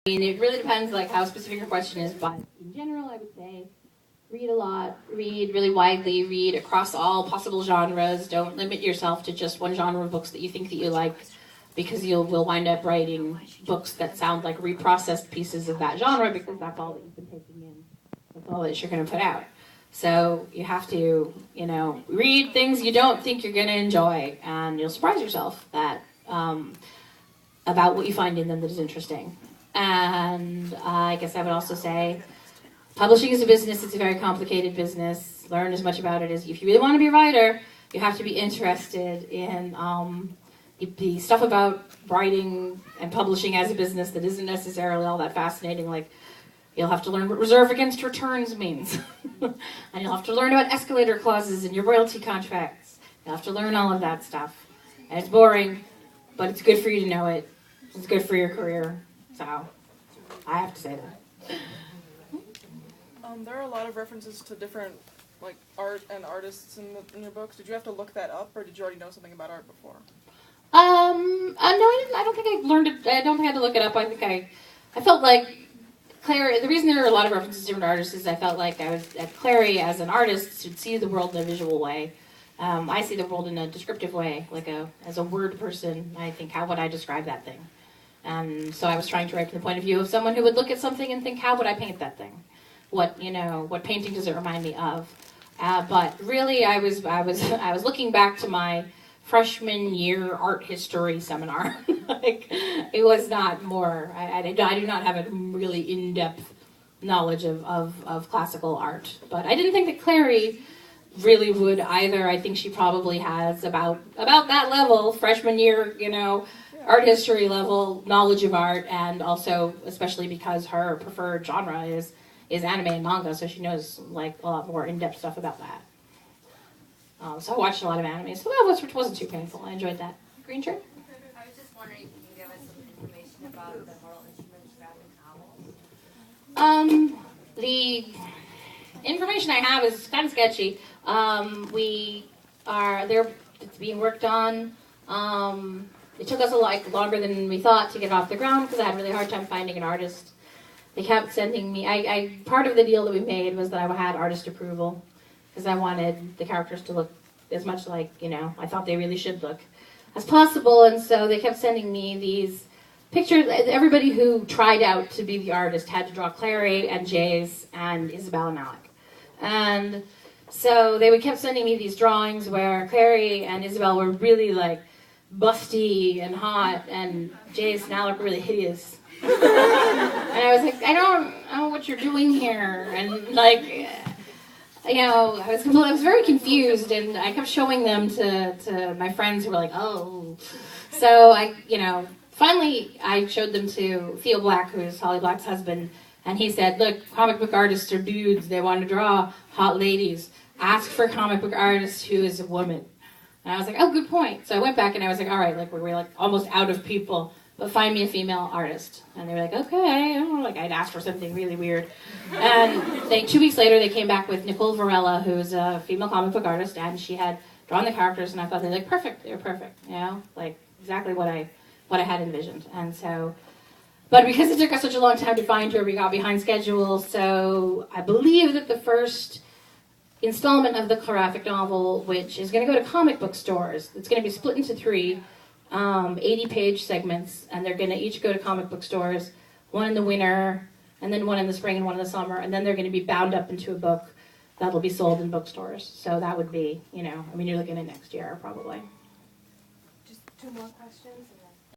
mean, it really depends like how specific your question is, but in general, I would say read a lot, read really widely, read across all possible genres. Don't limit yourself to just one genre of books that you think that you like, because you will wind up writing books that sound like reprocessed pieces of that genre, because that's all that you've been taking in. That's all that you're going to put out. So you have to, read things you don't think you're going to enjoy, and you'll surprise yourself that about what you find in them that is interesting. And I guess I would also say publishing is a business. It's a very complicated business. Learn as much about it as if you really want to be a writer, you have to be interested in the stuff about writing and publishing as a business that isn't necessarily all that fascinating. Like, you'll have to learn what reserve against returns means. And you'll have to learn about escalator clauses in your royalty contracts. You'll have to learn all of that stuff. And it's boring, but it's good for you to know it. It's good for your career. So, I have to say that. There are a lot of references to different art and artists in your books. Did you have to look that up, or did you already know something about art before? No, I didn't. I don't think I learned it. I don't think I had to look it up. I think I felt like Clare. The reason there are a lot of references to different artists is I felt like I was at Clary as an artist should see the world in a visual way. I see the world in a descriptive way, as a word person. I think, how would I describe that thing? And so I was trying to write from the point of view of someone who would look at something and think, how would I paint that thing? What painting does it remind me of? But really, I was looking back to my freshman year art history seminar. It was not more. I do not have a really in-depth knowledge of classical art. But I didn't think that Clary really would either. I think she probably has about that level, freshman year, art history level knowledge of art, and also especially because her preferred genre is anime and manga, so she knows a lot more in-depth stuff about that. So I watched a lot of anime, so that wasn't too painful. I enjoyed that. Green shirt? I was just wondering if you can give us some information about the moral instruments graphic novels. The information I have is kind of sketchy. It's being worked on. It took us longer than we thought to get it off the ground because I had a really hard time finding an artist. They kept sending me, part of the deal that we made was that I had artist approval because I wanted the characters to look as much like, I thought they really should look as possible. And so they kept sending me these pictures. Everybody who tried out to be the artist had to draw Clary and Jace and Isabel and Alec. And so they kept sending me these drawings where Clary and Isabel were really busty and hot, and Jace and Alec were really hideous. And I was like, I don't know what you're doing here. And I was very confused, and I kept showing them to my friends who were like, oh. So finally I showed them to Theo Black, who is Holly Black's husband, and he said, look, comic book artists are dudes. They want to draw hot ladies. Ask for a comic book artist who is a woman. And I was like, oh, good point. So I went back and I was like, all right, we're almost out of people, but find me a female artist. And they were like, okay. I'd asked for something really weird. And 2 weeks later, they came back with Nicole Varela, who's a female comic book artist, and she had drawn the characters, and I thought they looked perfect. They were perfect, exactly what I had envisioned. And so, but because it took us such a long time to find her, we got behind schedule. So I believe that the first installment of the graphic novel, which is going to go to comic book stores, it's going to be split into 3 80-page segments, and they're going to each go to comic book stores, one in the winter, and then one in the spring and one in the summer, and then they're going to be bound up into a book that'll be sold in bookstores. So that would be, you're looking at next year, probably. Just 2 more questions, and then